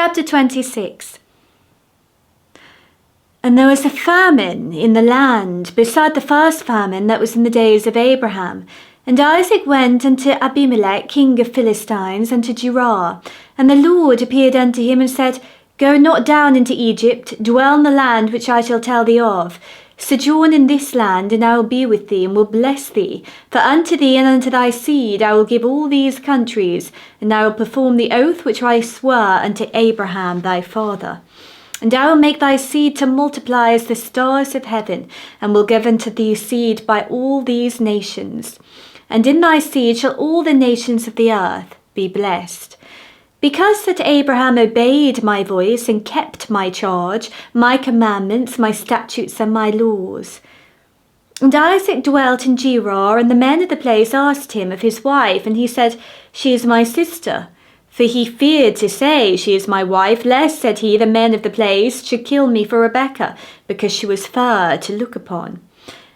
Chapter 26. And there was a famine in the land, beside the first famine that was in the days of Abraham. And Isaac went unto Abimelech king of Philistines unto Gerar. And the Lord appeared unto him and said, Go not down into Egypt, dwell in the land which I shall tell thee of. Sojourn in this land, and I will be with thee, and will bless thee. For unto thee and unto thy seed I will give all these countries, and I will perform the oath which I sware unto Abraham thy father. And I will make thy seed to multiply as the stars of heaven, and will give unto thee seed by all these nations. And in thy seed shall all the nations of the earth be blessed. Because that Abraham obeyed my voice and kept my charge, my commandments, my statutes, and my laws. And Isaac dwelt in Gerar, and the men of the place asked him of his wife, and he said, She is my sister. For he feared to say, She is my wife, lest, said he, the men of the place should kill me for Rebekah, because she was fair to look upon.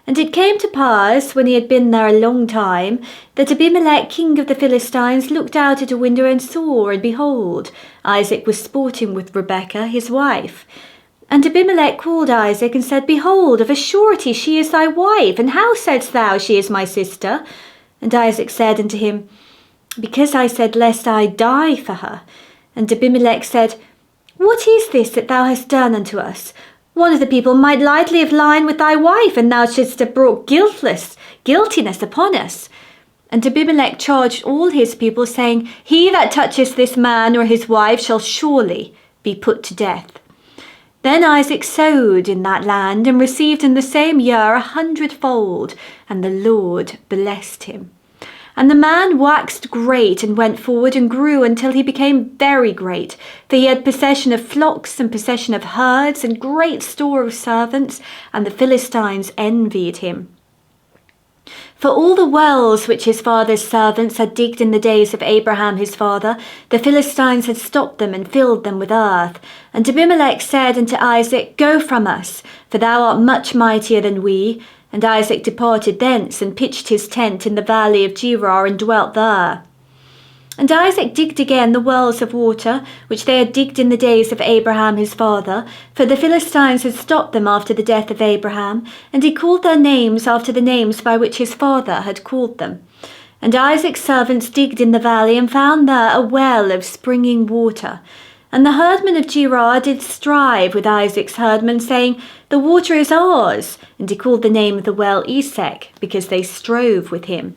And it came to pass, when he had been there a long time, that Abimelech king of the Philistines looked out at a window and saw, and behold, Isaac was sporting with Rebekah his wife. And Abimelech called Isaac and said, Behold, of a surety she is thy wife, and how saidst thou, She is my sister? And Isaac said unto him, Because I said, Lest I die for her. And Abimelech said, What is this that thou hast done unto us? One of the people might lightly have lain with thy wife, and thou shouldst have brought guiltiness upon us. And Abimelech charged all his people, saying, He that toucheth this man or his wife shall surely be put to death. Then Isaac sowed in that land, and received in the same year 100-fold, and the Lord blessed him. And the man waxed great, and went forward, and grew until he became very great. For he had possession of flocks, and possession of herds, and great store of servants, and the Philistines envied him. For all the wells which his father's servants had digged in the days of Abraham his father, the Philistines had stopped them, and filled them with earth. And Abimelech said unto Isaac, Go from us, for thou art much mightier than we. And Isaac departed thence, and pitched his tent in the valley of Gerar, and dwelt there. And Isaac digged again the wells of water, which they had digged in the days of Abraham his father, for the Philistines had stopped them after the death of Abraham, and he called their names after the names by which his father had called them. And Isaac's servants digged in the valley, and found there a well of springing water. And the herdmen of Gerar did strive with Isaac's herdmen, saying, The water is ours. And he called the name of the well Esek, because they strove with him.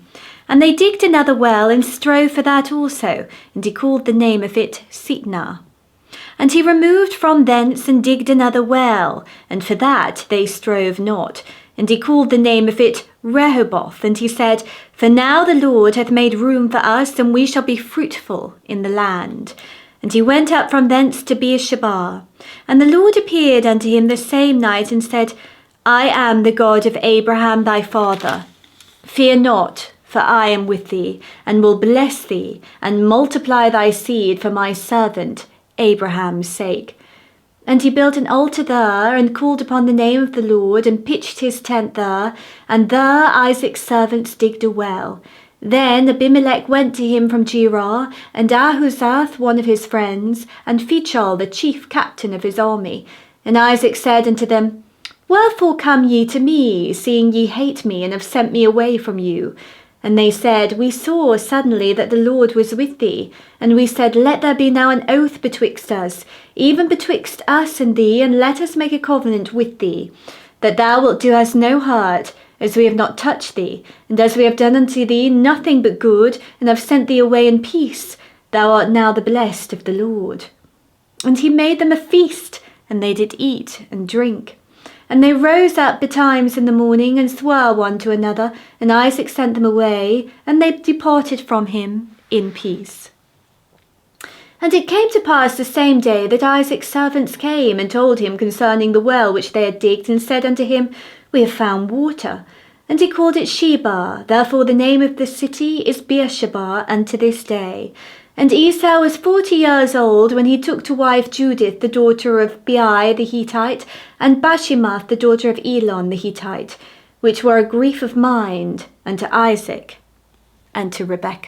And they digged another well, and strove for that also, and he called the name of it Sitnah. And he removed from thence, and digged another well, and for that they strove not. And he called the name of it Rehoboth, and he said, For now the Lord hath made room for us, and we shall be fruitful in the land. And he went up from thence to Beersheba. And the Lord appeared unto him the same night, and said, I am the God of Abraham thy father. Fear not, for I am with thee, and will bless thee, and multiply thy seed for my servant Abraham's sake. And he built an altar there, and called upon the name of the Lord, and pitched his tent there, and there Isaac's servants digged a well. Then Abimelech went to him from Gerar, and Ahuzzath one of his friends, and Phichol the chief captain of his army. And Isaac said unto them, Wherefore come ye to me, seeing ye hate me, and have sent me away from you? And they said, We saw suddenly that the Lord was with thee. And we said, Let there be now an oath betwixt us, even betwixt us and thee, and let us make a covenant with thee, that thou wilt do us no hurt, as we have not touched thee, and as we have done unto thee nothing but good, and have sent thee away in peace. Thou art now the blessed of the Lord. And he made them a feast, and they did eat and drink. And they rose up betimes in the morning, and swore one to another, and Isaac sent them away, and they departed from him in peace. And it came to pass the same day that Isaac's servants came, and told him concerning the well which they had digged, and said unto him, We have found water. And he called it Sheba. Therefore the name of the city is Beersheba unto this day. And Esau was 40 years old when he took to wife Judith the daughter of Bai the Hittite, and Bashemath the daughter of Elon the Hittite, which were a grief of mind unto Isaac and to Rebekah.